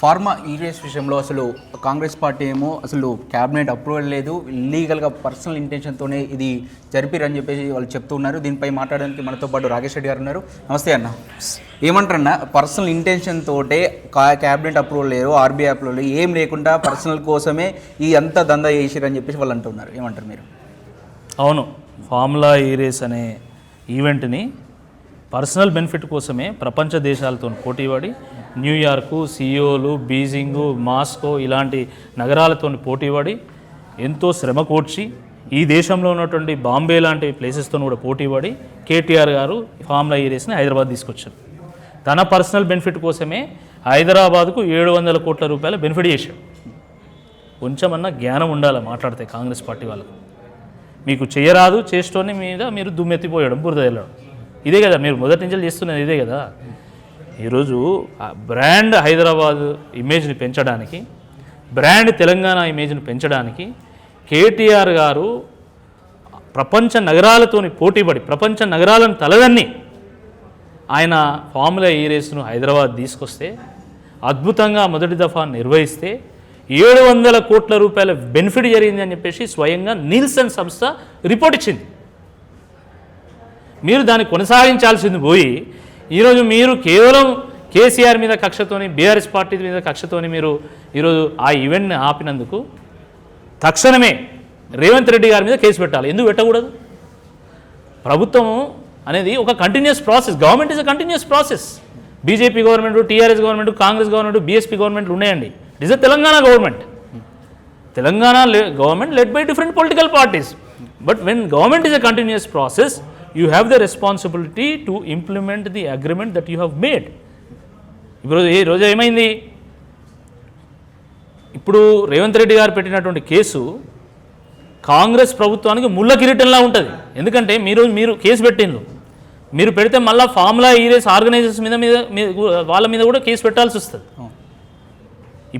Pharma E race విషయంలో అసలు Congress party ఏమో అసలు క్యాబినెట్ అప్రూవల్ లేదు, ఇల్లీగల్గా పర్సనల్ ఇంటెన్షన్తోనే ఇది జరిపిరని చెప్పేసి వాళ్ళు చెప్తున్నారు. దీనిపై మాట్లాడడానికి మనతో పాటు రాకేష్ రెడ్డి గారు ఉన్నారు. నమస్తే అన్న, ఏమంటారన్న? పర్సనల్ ఇంటెన్షన్ తోటే క్యాబినెట్ అప్రూవల్ లేదు, ఆర్బీఐ అప్రూవల్ ఏం లేకుండా పర్సనల్ కోసమే ఈ అంతా దందా చేసిరని చెప్పేసి వాళ్ళు అంటున్నారు. ఏమంటారు మీరు? అవును, ఫార్ములా ఈరేస్ అనే ఈవెంట్ని పర్సనల్ బెనిఫిట్ కోసమే ప్రపంచ దేశాలతో పోటీపడి న్యూయార్కు, సియోలు, బీజింగు, మాస్కో ఇలాంటి నగరాలతో పోటీపడి ఎంతో శ్రమ కోర్చి ఈ దేశంలో ఉన్నటువంటి బాంబే లాంటి ప్లేసెస్తో కూడా పోటీపడి కేటీఆర్ గారు ఫార్ములా ఈరేస్ని హైదరాబాద్ తీసుకొచ్చారు. తన పర్సనల్ బెనిఫిట్ కోసమే హైదరాబాద్కు 700 కోట్ల రూపాయల బెనిఫిట్ చేశాడు. కొంచెమన్నా జ్ఞానం ఉండాలి మాట్లాడితే కాంగ్రెస్ పార్టీ వాళ్ళకు. మీకు చేయరాదు, చేస్తోనే మీద మీరు దుమ్మెత్తిపోయడం, బురద వెళ్ళడం, ఇదే కదా మీరు మొదటి నుంచి చేస్తున్నది, ఇదే కదా. ఈరోజు బ్రాండ్ హైదరాబాద్ ఇమేజ్ని పెంచడానికి, బ్రాండ్ తెలంగాణ ఇమేజ్ని పెంచడానికి కేటీఆర్ గారు ప్రపంచ నగరాలతోని పోటీపడి ప్రపంచ నగరాలను తలదన్ని ఆయన ఫార్ములా ఈ రేస్ను హైదరాబాద్ తీసుకొస్తే అద్భుతంగా మొదటి దఫా నిర్వహిస్తే 700 కోట్ల రూపాయల బెనిఫిట్ జరిగింది అని చెప్పేసి స్వయంగా నీల్సన్ సంస్థ రిపోర్ట్ ఇచ్చింది. మీరు దాన్ని కొనసాగించాల్సింది పోయి ఈరోజు మీరు కేవలం కేసీఆర్ మీద కక్షతోని, బీఆర్ఎస్ పార్టీ మీద కక్షతోని మీరు ఈరోజు ఆ ఈవెంట్ని ఆపినందుకు తక్షణమే రేవంత్ రెడ్డి గారి మీద కేసు పెట్టాలి. ఎందుకు పెట్టకూడదు? ప్రభుత్వం అనేది ఒక continuous process. Government is a continuous process. BJP government, TRS government, Congress government, BSP గవర్నమెంట్లు ఉన్నాయండి. It is a Telangana government. Telangana government led by different political parties. But when government is a continuous process, you have the responsibility to implement the agreement that you have made. ఇప్పుడు ఈ రోజు ఏమైంది? ఇప్పుడు రేవంత్ రెడ్డి గారు పెట్టినటువంటి case Congress ప్రభుత్వానికి ముళ్ళ కిరీటంలా ఉంటుంది. ఎందుకంటే మీరు కేసు పెట్టిండ్రు, మీరు పెడితే మళ్ళీ ఫార్ములా ఈరేస్ ఆర్గనైజర్స్ మీద వాళ్ళ మీద కూడా కేసు పెట్టాల్సి వస్తుంది.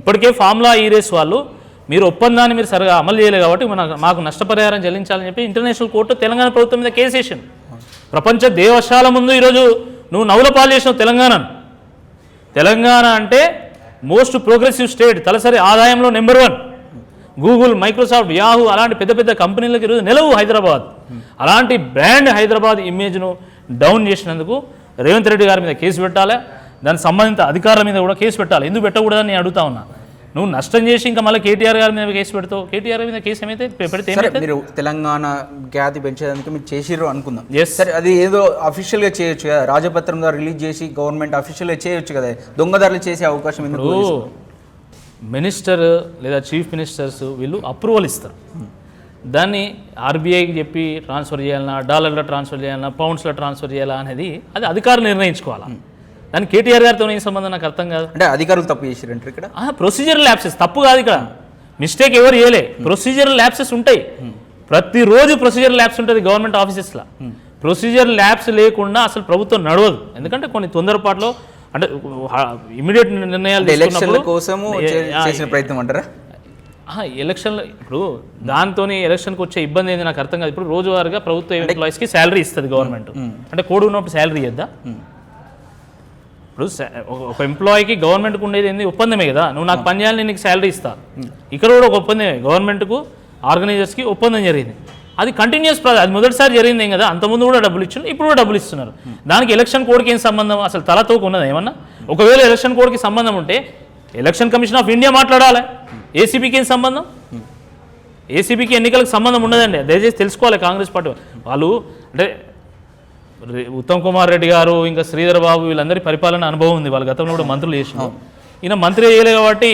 ఇప్పటికే ఫార్ములా ఈరేస్ వాళ్ళు మీరు ఒప్పందాన్ని మీరు సరిగా అమలు చేయలేదు కాబట్టి మాకు నష్టపరిహారం చెల్లించాలని చెప్పి ఇంటర్నేషనల్ కోర్టు తెలంగాణ ప్రభుత్వం మీద కేసు వేసింది. ప్రపంచ దేవశాల ముందు ఈరోజు నువ్వు నవ్వుల పాలు చేసినావు తెలంగాణను. తెలంగాణ అంటే మోస్ట్ ప్రోగ్రెసివ్ స్టేట్, తలసరి ఆదాయంలో నెంబర్ 1. గూగుల్, మైక్రోసాఫ్ట్, యాహూ అలాంటి పెద్ద పెద్ద కంపెనీలకు ఈరోజు నిలవు హైదరాబాద్. అలాంటి బ్రాండ్ హైదరాబాద్ ఇమేజ్ను డౌన్ చేసినందుకు రేవంత్ రెడ్డి గారి మీద కేసు పెట్టాలి, దానికి సంబంధిత అధికారుల మీద కూడా కేసు పెట్టాలి. ఎందుకు పెట్టకూడదని నేను అడుగుతా ఉన్నా. నువ్వు నష్టం చేసి ఇంకా మళ్ళీ కేటీఆర్ గారి మీద కేసు పెడతావు. కేటీఆర్ మీద కేసు ఏమైతే పెడితే మీరు తెలంగాణ ఖ్యాతి పెంచేదానికి మీరు చేసిర్రు అనుకుందాం. సరే, అది ఏదో అఫీషియల్గా చేయొచ్చు కదా, రాజపత్రం ద్వారా రిలీజ్ చేసి గవర్నమెంట్ అఫీషియల్గా చేయొచ్చు కదా, దొంగదారులు చేసే అవకాశం ఎందుకు? మినిస్టర్ లేదా చీఫ్ మినిస్టర్స్ వీళ్ళు అప్రూవల్ ఇస్తారు. దాన్ని ఆర్బీఐకి చెప్పి ట్రాన్స్ఫర్ చేయాలన్నా, డాలర్లో ట్రాన్స్ఫర్ చేయాలన్నా, పౌండ్స్లో ట్రాన్స్ఫర్ చేయాలా అనేది అది అధికారులు నిర్ణయించుకోవాలా. దానికి కేటీఆర్ గారితో ఏం సంబంధం నాకు అర్థం కాదు. అంటే అధికారులు తప్పు చేసిరంటారు ఇక్కడ? ప్రొసీజరల్ ల్యాప్సెస్ తప్పు కాదు, ఇక్కడ మిస్టేక్ ఎవరు చేయలే. ప్రొసీజరల్ ల్యాప్సెస్ ఉంటాయి, ప్రతిరోజు ప్రొసీజరల్ ల్యాప్స్ ఉంటుంది గవర్నమెంట్ ఆఫీసెస్లో. ప్రొసీజరల్ ల్యాప్స్ లేకుండా అసలు ప్రభుత్వం నడవదు. ఎందుకంటే కొన్ని తొందరపాట్లో అంటే ఇమీడియట్ నిర్ణయాలు ఎలక్షన్ల కోసము చేసిన ప్రయత్నం అంటారా? ఎలక్షన్లో ఇప్పుడు దాంతో ఎలక్షన్కి వచ్చే ఇబ్బంది ఏంది నాకు అర్థం కాదు. ఇప్పుడు రోజువారీగా ప్రభుత్వ ఎంప్లాయీస్కి శాలరీ ఇస్తుంది గవర్నమెంట్. అంటే కోడ్ ఉన్నప్పుడు శాలరీ ఇద్దా? ఇప్పుడు ఒక ఎంప్లాయీకి గవర్నమెంట్కి ఉండేది ఏంది? ఒప్పందమే కదా. నువ్వు నాకు పని చేయాలని నీకు శాలరీ ఇస్తా. ఇక్కడ కూడా ఒక ఒప్పందమే, గవర్నమెంట్కు ఆర్గనైజర్స్కి ఒప్పందం జరిగింది. అది కంటిన్యూస్ ప్రాసెస్. అది మొదటిసారి జరిగింది ఏం కదా, అంతకుముందు కూడా డబ్బులు ఇచ్చారు, ఇప్పుడు కూడా డబ్బులు ఇస్తున్నారు. దానికి ఎలక్షన్ కోడ్కి ఏం సంబంధం? అసలు తలతోకు ఉన్నది ఏమన్నా? ఒకవేళ ఎలక్షన్ కోడ్కి సంబంధం ఉంటే ఎలక్షన్ కమిషన్ ఆఫ్ ఇండియా మాట్లాడాలి. ఏసీబీకి ఏం సంబంధం? ఏసీబీకి ఎన్నికలకు సంబంధం ఉండదండి. దయచేసి తెలుసుకోవాలి కాంగ్రెస్ పార్టీ వాళ్ళు. అంటే ఉత్తమ్ కుమార్ రెడ్డి గారు, ఇంకా శ్రీధర్ బాబు వీళ్ళందరి పరిపాలన అనుభవం ఉంది. వాళ్ళ గతంలో కూడా మంత్రులు చేసినారు. ఈయన మంత్రి చేయలేదు కాబట్టి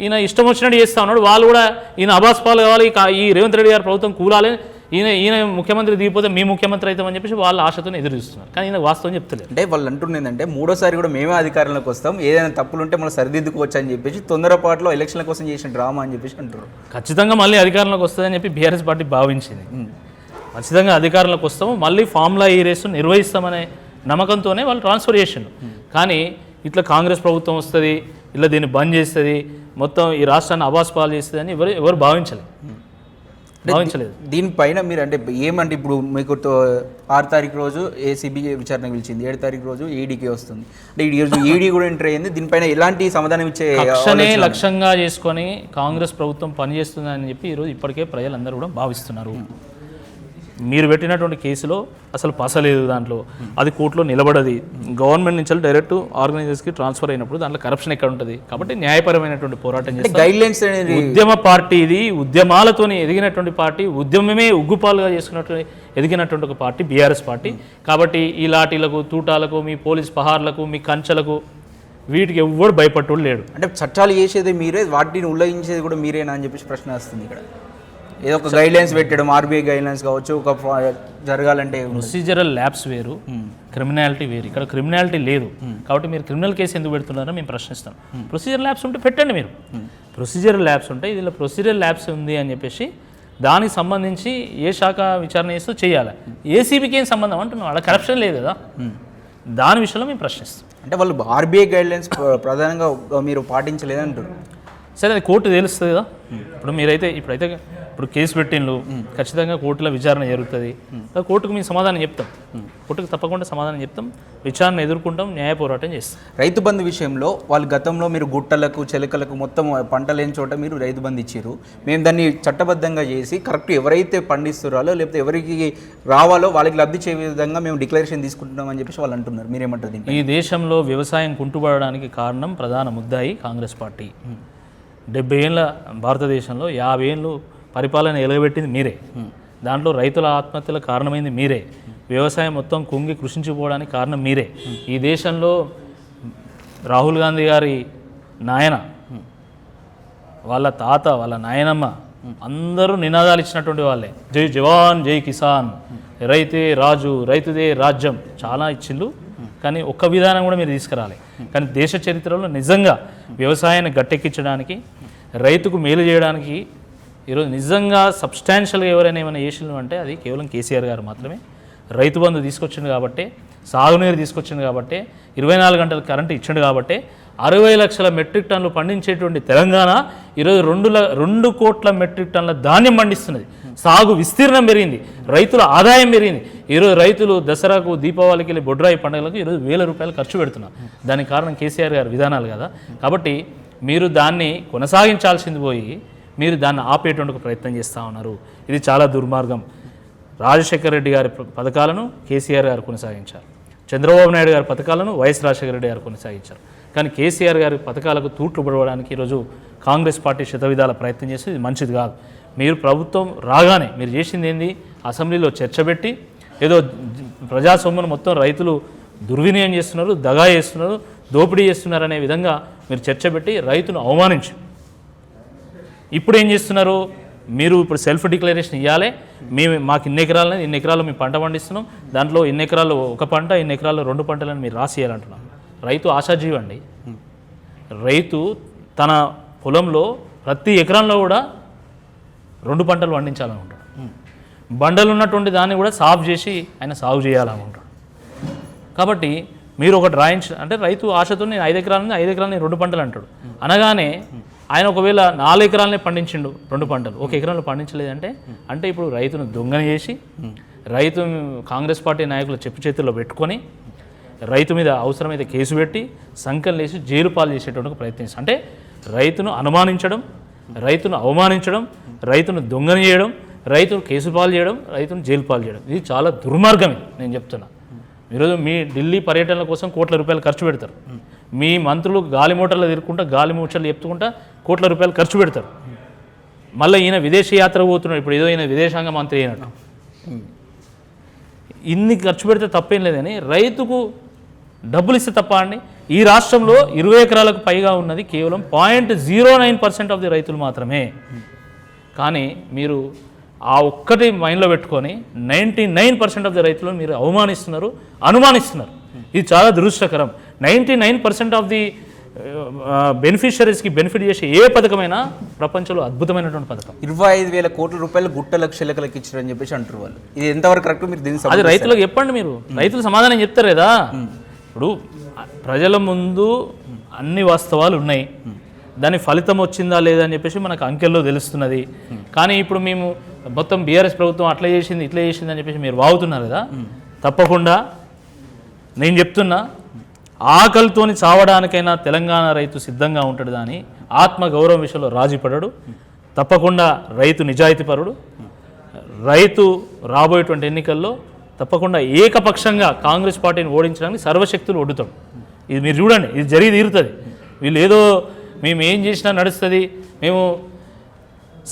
ఈయన ఇష్టం వచ్చినట్టు చేస్తూ ఉన్నాడు. వాళ్ళు కూడా ఈయన అబాస్పాలు కావాలి, ఈ రేవంత్ రెడ్డి గారి ప్రభుత్వం కూలాలి, ఈయన ముఖ్యమంత్రి దిగిపోతే మీ ముఖ్యమంత్రి అవుతామని చెప్పేసి వాళ్ళ ఆశతో ఎదురు చూస్తున్నారు. కానీ ఈయన వాస్తవం చెప్తలేదు. అంటే వాళ్ళు అంటున్నదంటే మూడోసారి కూడా మేమే అధికారంలోకి వస్తాం, ఏదైనా తప్పులు ఉంటే మనం సరిదిద్దుకోవచ్చు అని చెప్పేసి తొందరపాటులో ఎలక్షన్ల కోసం చేసిన డ్రామా అని చెప్పేసి అంటారు. ఖచ్చితంగా మళ్ళీ అధికారంలోకి వస్తుందని చెప్పి బీఆర్ఎస్ పార్టీ భావించింది. ఖచ్చితంగా అధికారంలోకి వస్తాము, మళ్ళీ ఫార్ములా ఈ రేసు నిర్వహిస్తామనే నమ్మకంతోనే వాళ్ళు ట్రాన్స్ఫర్ చేసిండు. కానీ ఇట్లా కాంగ్రెస్ ప్రభుత్వం వస్తుంది, ఇట్లా దీన్ని బంద్ చేస్తుంది, మొత్తం ఈ రాష్ట్రాన్ని అబాస్ పాలు చేస్తుంది అని ఎవరు భావించలేదు. భావించలేదు. దీనిపైన మీరు అంటే ఏమంటే ఇప్పుడు మీకు 6 తారీఖు రోజు ఏసీబీ విచారణ పిలిచింది, 7 తారీఖు రోజు ఈడీకి వస్తుంది, అంటే ఈ రోజు ఈడీ కూడా ఎంటర్ అయ్యింది. దీనిపైన ఎలాంటి సమాధానం ఇచ్చే కక్షనే లక్ష్యంగా చేసుకొని కాంగ్రెస్ ప్రభుత్వం పనిచేస్తుందని చెప్పి ఈరోజు ఇప్పటికే ప్రజలందరూ కూడా భావిస్తున్నారు. మీరు పెట్టినటువంటి కేసులో అసలు పసలేదు, దాంట్లో అది కోర్టులో నిలబడది, గవర్నమెంట్ నుంచి డైరెక్ట్ ఆర్గనైజర్స్కి ట్రాన్స్ఫర్ అయినప్పుడు దాంట్లో కరప్షన్ ఎక్కడ ఉంటుంది. కాబట్టి న్యాయపరమైనటువంటి పోరాటం చేస్తే గైడ్లైన్స్ అనేది ఉద్యమ పార్టీ, ఇది ఉద్యమాలతోని ఎదిగినటువంటి పార్టీ, ఉద్యమమే ఉగ్గుపాలుగా చేసుకున్నటువంటి ఎదిగినటువంటి ఒక పార్టీ బీఆర్ఎస్ పార్టీ. కాబట్టి ఈ లాఠీలకు, తూటాలకు, మీ పోలీస్ పహార్లకు, మీ కంచెలకు, వీటికి ఎవ్వడు భయపట్టుడు లేడు. అంటే చట్టాలు చేసేది మీరే, వాటిని ఉల్లంఘించేది కూడా మీరేనా అని చెప్పేసి ప్రశ్న వస్తుంది. ఇక్కడ ఏదో ఒక గైడ్లైన్స్ పెట్టడం, ఆర్బీఐ గైడ్లైన్స్ కావచ్చు, ఒక జరగాలంటే ప్రొసీజరల్ ల్యాబ్స్ వేరు, క్రిమినాలిటీ వేరు. ఇక్కడ క్రిమినాలిటీ లేదు కాబట్టి మీరు క్రిమినల్ కేసు ఎందుకు పెడుతున్నారో మేము ప్రశ్నిస్తాం. ప్రొసీజర్ ల్యాబ్స్ ఉంటే పెట్టండి, మీరు ప్రొసీజరల్ ల్యాబ్స్ ఉంటాయి, ఇందులో ప్రొసీజరల్ ల్యాబ్స్ ఉంది అని చెప్పేసి దానికి సంబంధించి ఏ శాఖ విచారణ చేస్తూ చేయాలి. ఏసీబీకి ఏం సంబంధం అంటున్నాం, అక్కడ కరప్షన్ లేదు కదా, దాని విషయంలో మేము ప్రశ్నిస్తాం. అంటే వాళ్ళు ఆర్బీఐ గైడ్లైన్స్ ప్రధానంగా మీరు పాటించలేదంటారు. సరే, అది కోర్టు తెలుస్తుంది కదా. ఇప్పుడు కేసు పెట్టిండ్రు, ఖచ్చితంగా కోర్టులో విచారణ జరుగుతుంది. కోర్టుకు మేము సమాధానం చెప్తాం, కోర్టుకు తప్పకుండా సమాధానం చెప్తాం, విచారణ ఎదుర్కొంటాం, న్యాయ పోరాటం చేస్తాం. రైతు బంధు విషయంలో వాళ్ళు గతంలో మీరు గుట్టలకు, చెలకలకు మొత్తం పంట లేని చోట మీరు రైతు బంధు ఇచ్చారు. మేము దాన్ని చట్టబద్ధంగా చేసి కరెక్ట్ ఎవరైతే పండిస్తున్నారో లేకపోతే ఎవరికి రావాలో వాళ్ళకి లబ్ధి చే విధంగా మేము డిక్లరేషన్ తీసుకుంటున్నామని చెప్పేసి వాళ్ళు అంటున్నారు. మీరేమంటారు? ఈ దేశంలో వ్యవసాయం కుంటుపడడానికి కారణం ప్రధాన ముద్దాయి కాంగ్రెస్ పార్టీ. 70 ఏళ్ళ భారతదేశంలో 50 ఏళ్ళు పరిపాలన ఎలగబెట్టింది మీరే, దాంట్లో రైతుల ఆత్మహత్యలకు కారణమైంది మీరే, వ్యవసాయం మొత్తం కుంగి కృషించిపోవడానికి కారణం మీరే. ఈ దేశంలో రాహుల్ గాంధీ గారి నాయన, వాళ్ళ తాత, వాళ్ళ నాయనమ్మ అందరూ నినాదాలు ఇచ్చినటువంటి వాళ్ళే. జై జవాన్, జై కిసాన్, రైతే రాజు, రైతుదే రాజ్యం, చాలా ఇచ్చిండ్రు. కానీ ఒక్క విధానం కూడా మీరు తీసుకురాలి. కానీ దేశ చరిత్రలో నిజంగా వ్యవసాయాన్ని గట్టెక్కించడానికి, రైతుకు మేలు చేయడానికి ఈరోజు నిజంగా సబ్స్టాన్షియల్గా ఎవరైనా ఏమైనా చేసిండు అంటే అది కేవలం కేసీఆర్ గారు మాత్రమే. రైతు బంధు తీసుకొచ్చిండు కాబట్టి, సాగునీరు తీసుకొచ్చిండు కాబట్టి, 24 గంటల కరెంటు ఇచ్చిండు కాబట్టి 60 లక్షల మెట్రిక్ టన్నులు పండించేటువంటి తెలంగాణ ఈరోజు 2 కోట్ల మెట్రిక్ టన్నుల ధాన్యం పండిస్తున్నది. సాగు విస్తీర్ణం పెరిగింది, రైతుల ఆదాయం పెరిగింది. ఈరోజు రైతులు దసరాకు, దీపావళికి వెళ్ళి బొడ్రాయి పండుగలకు ఈరోజు ₹1000 ఖర్చు పెడుతున్నారు. దానికి కారణం కేసీఆర్ గారి విధానాలు కదా. కాబట్టి మీరు దాన్ని కొనసాగించాల్సింది పోయి మీరు దాన్ని ఆపేటువంటి ప్రయత్నం చేస్తూ ఉన్నారు. ఇది చాలా దుర్మార్గం. రాజశేఖర రెడ్డి గారి పథకాలను కేసీఆర్ గారు కొనసాగించారు, చంద్రబాబు నాయుడు గారి పథకాలను వైఎస్ రాజశేఖర రెడ్డి గారు కొనసాగించారు. కానీ కేసీఆర్ గారి పథకాలకు తూట్లు పడవడానికి ఈరోజు కాంగ్రెస్ పార్టీ శతవిధాల ప్రయత్నం చేస్తే ఇది మంచిది కాదు. మీరు ప్రభుత్వం రాగానే మీరు చేసింది ఏంది, అసెంబ్లీలో చర్చ పెట్టి ఏదో ప్రజాస్వామ్యం మొత్తం రైతులు దుర్వినియోగం చేస్తున్నారు, దగా చేస్తున్నారు, దోపిడీ చేస్తున్నారు అనే విధంగా మీరు చర్చ పెట్టి రైతును అవమానించి ఇప్పుడు ఏం చేస్తున్నారు, మీరు ఇప్పుడు సెల్ఫ్ డిక్లరేషన్ ఇవ్వాలి, మాకు ఇన్ని ఎకరాలు మేము పంట పండిస్తున్నాం, దాంట్లో ఇన్ని ఎకరాలు ఒక పంట, ఇన్ని ఎకరాలు 2 పంటలను మీరు రాసి ఇవ్వాలంటున్నాం. రైతు ఆశాజీవి అండి. రైతు తన పొలంలో ప్రతి ఎకరంలో కూడా 2 పంటలు పండించాలనుకుంటాడు. బండలు ఉన్నటువంటి దాన్ని కూడా సాఫ్ చేసి ఆయన సాగు చేయాలనుకుంటాడు. కాబట్టి మీరు ఒక డ్రాయింగ్ అంటే రైతు ఆశతో నేను 5 ఎకరాలని 5 ఎకరాలని 2 పంటలు అంటాడు. అనగానే ఆయన ఒకవేళ 4 ఎకరాలనే పండించిండు 2 పంటలు, 1 ఎకరంలో పండించలేదంటే అంటే ఇప్పుడు రైతును దొంగన చేసి, రైతు కాంగ్రెస్ పార్టీ నాయకులు చెప్పు చేతుల్లో పెట్టుకొని రైతు మీద అవసరమైతే కేసు పెట్టి సంకలు వేసి జైలు పాలు చేసేటువంటి ప్రయత్నిస్తాం. అంటే రైతును అనుమానించడం, రైతును అవమానించడం, రైతును దొంగన చేయడం, రైతును కేసు పాలు చేయడం, రైతును జైలు పాలు చేయడం, ఇది చాలా దుర్మార్గమే. నేను చెప్తున్నా, ఈరోజు మీ ఢిల్లీ పర్యటనల కోసం ₹1,00,00,000 ఖర్చు పెడతారు. మీ మంత్రులు గాలి మోటార్లు తిరుగుకుంటా, గాలి మూటలు చెప్తుకుంటా ₹1,00,00,000 ఖర్చు పెడతారు. మళ్ళీ ఈయన విదేశీ యాత్ర పోతున్నాడు, ఇప్పుడు ఏదో ఈయన విదేశాంగ మంత్రి అయినట్టు. ఇన్ని ఖర్చు పెడితే తప్పేం లేదని రైతుకు డబ్బులు ఇస్తే తప్ప అండి. ఈ రాష్ట్రంలో 20 ఎకరాలకు పైగా ఉన్నది కేవలం 0.09% ఆఫ్ ది రైతులు మాత్రమే. కానీ మీరు ఆ ఒక్కటి మైండ్లో పెట్టుకొని 99% ఆఫ్ ది రైతులను మీరు అవమానిస్తున్నారు, అనుమానిస్తున్నారు. ఇది చాలా దురదృష్టకరం. 99% ఆఫ్ ది బెనిఫిషరీస్కి బెనిఫిట్ చేసే ఏ పథకమైనా ప్రపంచంలో అద్భుతమైనటువంటి పథకం. 25,000 కోట్ల రూపాయలు గుట్టలకు చెలకలకు ఇచ్చారని చెప్పేసి అంటారు వాళ్ళు. ఇది ఎంతవరకు కరెక్ట్? మీరు దీన్ని అది రైతులకు చెప్పండి. మీరు రైతులు సమాధానం చెప్తారు కదా. ఇప్పుడు ప్రజల ముందు అన్ని వాస్తవాలు ఉన్నాయి, దాని ఫలితం వచ్చిందా లేదా అని చెప్పేసి మనకు అంకెల్లో తెలుస్తున్నది. కానీ ఇప్పుడు మేము మొత్తం బీఆర్ఎస్ ప్రభుత్వం అట్లా చేసింది ఇట్లా చేసింది అని చెప్పేసి మీరు వాగుతున్నారు కదా, తప్పకుండా నేను చెప్తున్నా, ఆకలితోని చావడానికైనా తెలంగాణ రైతు సిద్ధంగా ఉంటాడు కానీ ఆత్మగౌరవం విషయంలో రాజీ పడడు. తప్పకుండా రైతు నిజాయితీపరుడు. రైతు రాబోయేటువంటి ఎన్నికల్లో తప్పకుండా ఏకపక్షంగా కాంగ్రెస్ పార్టీని ఓడించడానికి సర్వశక్తులు ఒడ్డుతాడు. ఇది మీరు చూడండి, ఇది జరిగి తీరుతుంది. వీళ్ళు ఏదో మేము ఏం చేసినా నడుస్తుంది, మేము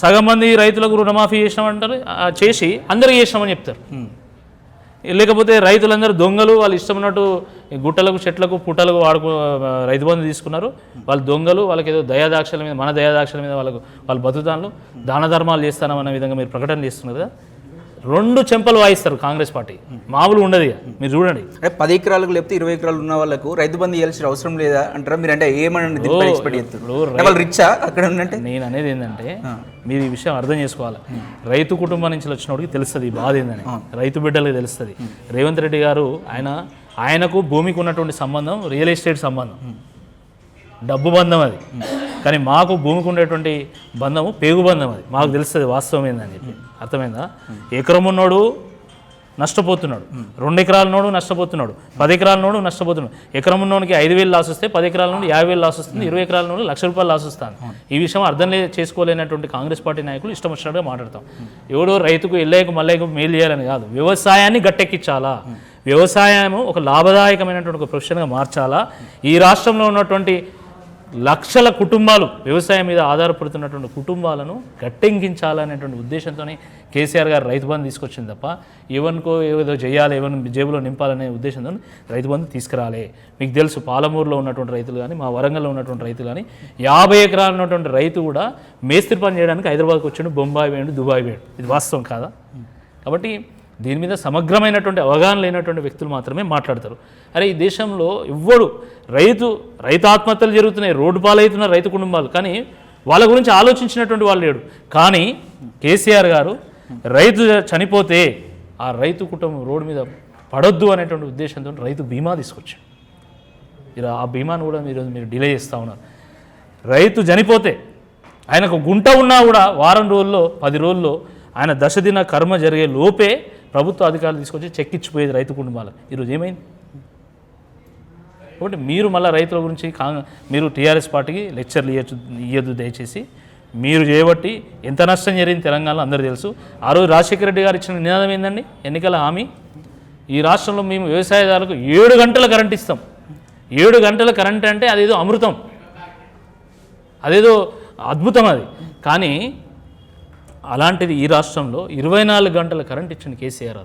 సగం మంది రైతులకు రుణమాఫీ చేసినామంటారు, చేసి అందరికీ చేసినామని చెప్తారు. లేకపోతే రైతులందరూ దొంగలు, వాళ్ళు ఇష్టమున్నట్టు గుట్టలకు చెట్లకు పుట్టలకు రైతు బంధు తీసుకున్నారు, వాళ్ళు దొంగలు, వాళ్ళకి ఏదో దయాదాక్షల మీద మన దయాదాక్షల మీద వాళ్ళు బతుకుతాను దాన ధర్మాలు చేస్తానన్న విధంగా మీరు ప్రకటన చేస్తున్నారు కదా. 2 చెంపలు వాయిస్తారు కాంగ్రెస్ పార్టీ, మామూలు ఉండదు. మీరు చూడండి, అంటే 10 ఎకరాలకు లేకపోతే 20 ఎకరాలు ఉన్న వాళ్ళకు రైతు బంధు ఇవ్వాల్సిన అవసరం లేదా అంటారా మీరు? అంటే ఏమని ఎక్స్పెక్ట్ చేస్తారు? రిచ్చా అక్కడ ఉందంటే? నేను అనేది ఏంటంటే, మీరు ఈ విషయం అర్థం చేసుకోవాలి. రైతు కుటుంబం నుంచి వచ్చినోడికి తెలుస్తుంది ఈ బాధ ఏందని, రైతు బిడ్డలకి తెలుస్తుంది. రేవంత్ రెడ్డి గారు ఆయనకు భూమికి ఉన్నటువంటి సంబంధం రియల్ ఎస్టేట్ సంబంధం, డబ్బు బంధం అది. కానీ మాకు భూమికి ఉండేటువంటి బంధము పేగు బంధం, అది మాకు తెలుస్తుంది వాస్తవం ఏందని చెప్పి. అర్థమైందా? ఎకరం ఉన్నోడు నష్టపోతున్నాడు, 2 ఎకరాలనోడు నష్టపోతున్నాడు, 10 ఎకరాలనోడు నష్టపోతున్నాడు. ఎకరం ఉన్నోడికి 5,000 లాస్ వస్తే 10 ఎకరాల నుండి 50,000 లాస్ వస్తుంది, 20 ఎకరాల నుండి ₹1,00,000 లాస్ వస్తుంది. ఈ విషయం అర్థం చేసుకోలేనటువంటి కాంగ్రెస్ పార్టీ నాయకులు ఇష్టం వచ్చినట్టుగా మాట్లాడతాం. ఎవడో రైతుకు ఎల్లేకు మల్లయ్యకు మేలు చేయాలని కాదు, వ్యవసాయాన్ని గట్టెక్కించాలా, వ్యవసాయం ఒక లాభదాయకమైనటువంటి ఒక ప్రొఫెషన్గా మార్చాలా. ఈ రాష్ట్రంలో ఉన్నటువంటి లక్షల కుటుంబాలు వ్యవసాయం మీద ఆధారపడుతున్నటువంటి కుటుంబాలను గట్టెంకించాలనేటువంటి ఉద్దేశంతో కేసీఆర్ గారు రైతు బంధు తీసుకొచ్చింది తప్ప ఎవరికో ఏదో చేయాలి, ఎవరిని జేబులో నింపాలనే ఉద్దేశంతో రైతు బంధు తీసుకురాలే. మీకు తెలుసు, పాలమూరులో ఉన్నటువంటి రైతులు కానీ, మా వరంగల్లో ఉన్నటువంటి రైతులు కానీ, 50 ఎకరాలు ఉన్నటువంటి రైతు కూడా మేస్త్రి పని చేయడానికి హైదరాబాద్కి వచ్చిండు, బొంబాయి వేయండు, దుబాయ్ వేయండు. ఇది వాస్తవం కాదా? కాబట్టి దీని మీద సమగ్రమైనటువంటి అవగాహన లేనటువంటి వ్యక్తులు మాత్రమే మాట్లాడతారు. అరే ఈ దేశంలో ఎవ్వడు రైతు ఆత్మహత్యలు జరుగుతున్నాయి, రోడ్డు పాలవుతున్న రైతు కుటుంబాలు, కానీ వాళ్ళ గురించి ఆలోచించినటువంటి వాళ్ళు లేడు. కానీ కేసీఆర్ గారు రైతు చనిపోతే ఆ రైతు కుటుంబం రోడ్డు మీద పడొద్దు అనేటువంటి ఉద్దేశంతో రైతు బీమా తీసుకొచ్చాడు. ఆ బీమాను కూడా మీరు డిలే చేస్తూ ఉన్నారు. రైతు చనిపోతే ఆయనకు గుంట ఉన్నా కూడా వారం రోజుల్లో 10 రోజుల్లో ఆయన దశదిన కర్మ జరిగే లోపే ప్రభుత్వ అధికారులు తీసుకొచ్చి చెక్కిచ్చిపోయేది రైతు కుటుంబాలకు. ఈరోజు ఏమైంది? కాబట్టి మీరు మళ్ళీ రైతుల గురించి మీరు టీఆర్ఎస్ పార్టీకి లెక్చర్లు ఇవ్వద్దు దయచేసి. మీరు చేయబట్టి ఎంత నష్టం జరిగింది తెలంగాణలో అందరూ తెలుసు. ఆ రోజు రాజశేఖర రెడ్డి గారు ఇచ్చిన నినాదం ఏందండి? ఎన్నికల హామీ, ఈ రాష్ట్రంలో మేము వ్యవసాయదారులకు 7 గంటల కరెంట్ ఇస్తాం. 7 గంటల కరెంట్ అంటే అదేదో అమృతం, అదేదో అద్భుతం అది. కానీ అలాంటిది ఈ రాష్ట్రంలో 24 గంటల కరెంట్ ఇచ్చిండు కేసీఆర్.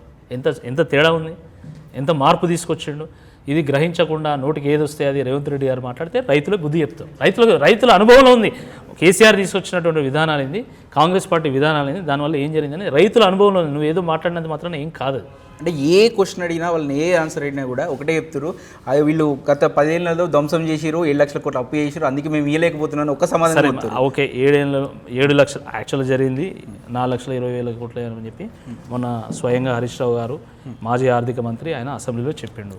ఎంత తేడా ఉంది, ఎంత మార్పు తీసుకొచ్చిండు. ఇది గ్రహించకుండా నోటికి ఏది వస్తే అది రేవంత్ రెడ్డి గారు మాట్లాడితే రైతులకు బుద్ధి చెప్తాం. రైతుల అనుభవంలో ఉంది కేసీఆర్ తీసుకొచ్చినటువంటి విధానాలు ఏంది, కాంగ్రెస్ పార్టీ విధానాలు ఏంది, దానివల్ల ఏం జరిగిందని రైతుల అనుభవంలో ఉంది. నువ్వు ఏదో మాట్లాడినంత మాత్రం ఏం కాదు. అంటే ఏ క్వశ్చన్ అడిగినా వాళ్ళని ఏ ఆన్సర్ అడిగినా కూడా ఒకటే చెప్తారు, వీళ్ళు గత 10 ఏళ్ళలో ధ్వంసం చేసిరు, 7 లక్షల కోట్లు అప్పు చేసిరు, అందుకే మేము ఇవ్వలేకపోతున్నాను ఒక సమాధానం. ఓకే, 7 లక్షలు యాక్చువల్గా జరిగింది, 4,20,000 కోట్లు అని చెప్పి మొన్న స్వయంగా హరీష్ రావు గారు మాజీ ఆర్థిక మంత్రి ఆయన అసెంబ్లీలో చెప్పిండు.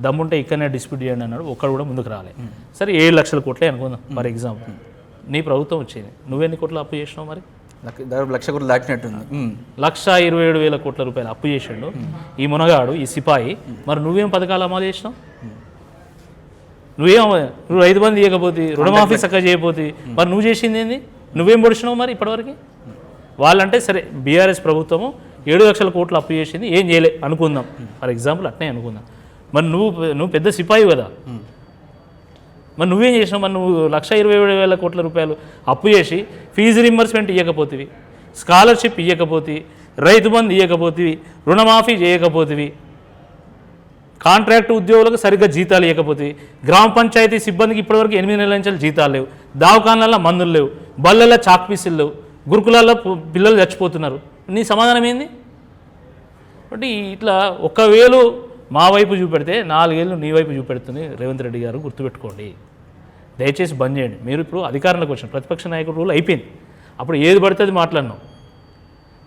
దమ్ముంటే ఇక్కడనే డిస్ప్యూట్ చేయండి అన్నాడు, ఒక్కడు కూడా ముందుకు రాలే. సరే 7 లక్షల కోట్లే అనుకుందాం ఫర్ ఎగ్జాంపుల్. నీ ప్రభుత్వం వచ్చింది, నువ్వెన్ని కోట్లు అప్పు చేసినావు? మరి దాదాపు 1,00,000 కోట్లు దాటినట్టుంది. 1,27,000 కోట్ల రూపాయలు అప్పు చేసిండు ఈ మునగాడు, ఈ సిపాయి. మరి నువ్వేం పథకాలు అమలు చేసినావు? నువ్వు రైతు బంధు ఇవ్వకపోతే, రుణమాఫీ చక్కగా చేయకపోతే మరి నువ్వు చేసింది ఏంది? నువ్వేం పొడిచినావు మరి ఇప్పటివరకు? వాళ్ళంటే సరే బీఆర్ఎస్ ప్రభుత్వము 7 లక్షల కోట్లు అప్పు చేసింది, ఏం చేయలే అనుకుందాం ఫర్ ఎగ్జాంపుల్, అట్నే అనుకుందాం. మరి నువ్వు పెద్ద సిపాయి కదా, మరి నువ్వేం చేసినావు? మరి నువ్వు 1,27,000 కోట్ల రూపాయలు అప్పు చేసి ఫీజు రింబర్స్మెంట్ ఇవ్వకపోతేవి, స్కాలర్షిప్ ఇవ్వకపోతే, రైతు బంధు ఇవ్వకపోతేవి, రుణమాఫీ చేయకపోతేవి, కాంట్రాక్ట్ ఉద్యోగులకు సరిగ్గా జీతాలు ఇవ్వకపోతే, గ్రామ పంచాయతీ సిబ్బందికి ఇప్పటివరకు 8 నెలల నుంచి జీతాలు లేవు, దవాఖానాల్లో మందులు లేవు, బళ్ళల్లో చాక్ పీసులు లేవు, గురుకులాల్లో పిల్లలు చచ్చిపోతున్నారు. నీ సమాధానం ఏంది? కాబట్టి ఇట్లా ఒకవేళ మా వైపు చూపెడితే 4 ఏళ్ళు నీ వైపు చూపెడుతుంది రేవంత్ రెడ్డి గారు, గుర్తుపెట్టుకోండి. దయచేసి బంద్ చేయండి. మీరు ఇప్పుడు అధికారంలోకి వచ్చిన ప్రతిపక్ష నాయకుడు రూల్ అయిపోయింది, అప్పుడు ఏది పడితే అది మాట్లాడినాం.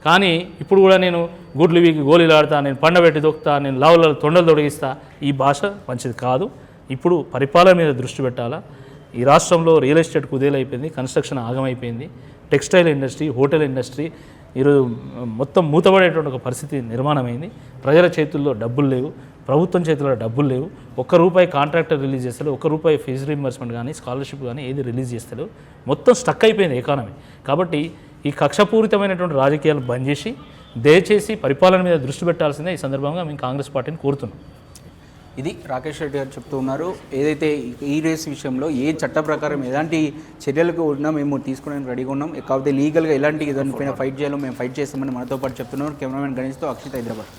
కానీ ఇప్పుడు కూడా నేను గుడ్లు వీకి గోళీలు ఆడతా, నేను పండబెట్టి దొక్కుతా, నేను లావులలో తొండలు తొడిగిస్తా, ఈ భాష మంచిది కాదు. ఇప్పుడు పరిపాలన మీద దృష్టి పెట్టాలా. ఈ రాష్ట్రంలో రియల్ ఎస్టేట్ కుదేలైపోయింది, కన్స్ట్రక్షన్ ఆగమైపోయింది, టెక్స్టైల్ ఇండస్ట్రీ, హోటల్ ఇండస్ట్రీ ఈరోజు మొత్తం మూతపడేటువంటి ఒక పరిస్థితి నిర్మాణమైంది. ప్రజల చేతుల్లో డబ్బులు లేవు, ప్రభుత్వం చేతుల్లో డబ్బులు లేవు. ₹1 కాంట్రాక్టర్ రిలీజ్ చేస్తారు, ₹1 ఫీజు రీయింబర్స్మెంట్ కానీ స్కాలర్షిప్ కానీ ఏది రిలీజ్ చేస్తారు. మొత్తం స్టక్ అయిపోయింది ఎకానమీ. కాబట్టి ఈ కక్షపూరితమైనటువంటి రాజకీయాలు బంద్ చేసి దయచేసి పరిపాలన మీద దృష్టి పెట్టాల్సిందే ఈ సందర్భంగా మేము కాంగ్రెస్ పార్టీని కోరుతున్నాం. ఇది రాకేష్ రెడ్డి గారు చెప్తూ ఉన్నారు. ఏదైతే ఈ రేస్ విషయంలో ఏ చట్ట ప్రకారం ఎలాంటి చర్యలకు ఉన్నా మేము తీసుకోవడానికి రెడీగా ఉన్నాం, కాకపోతే లీగల్గా ఎలాంటి దానిపైన ఫైట్ చేయాలో మేము ఫైట్ చేస్తామని మనతో పాటు చెప్తున్నారు. కెమెరామెన్ గణేష్తో అక్షిత్, హైదరాబాద్.